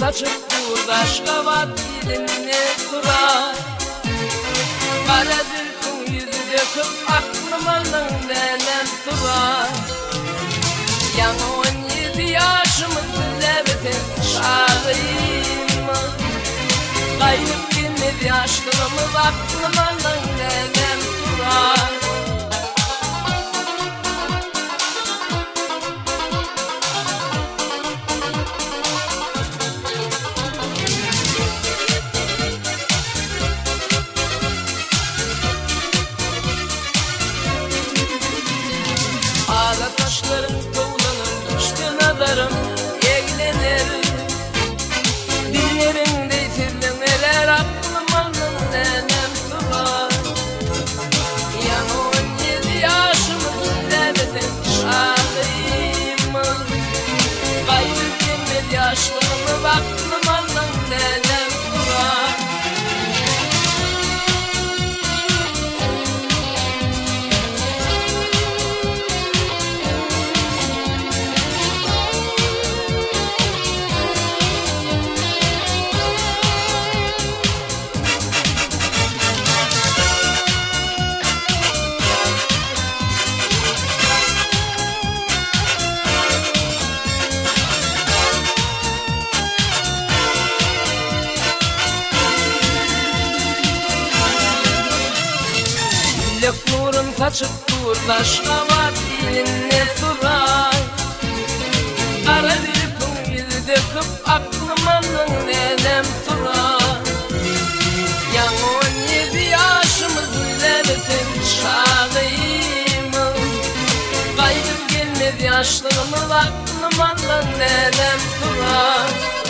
saçıp başka vat diline durar. Kara dülkün yüzü döküp aklımın nenem durar. Yanı 17 yaşımız lebetin şahıyım. Kaynıp gelmedi yaşlığımız aklımın nenem durar. Ağla taşların tuğlanır, düştü nazarım eğlenir. Dillerinde sirlenir, aklımın nenem sular. Yan 17 yaşımız lebetin şahıyım. Kaybı gelmedi yaşlığımız aklımın nenem sular. Lök nurun saçıp dur başka var diline suray. Kara dülkün yüzü döküp aklımın nenem suray. Yan 17 yaşımız lebetin şahıyım. Kaybım gelmedi yaşlığımız aklımın nenem suray.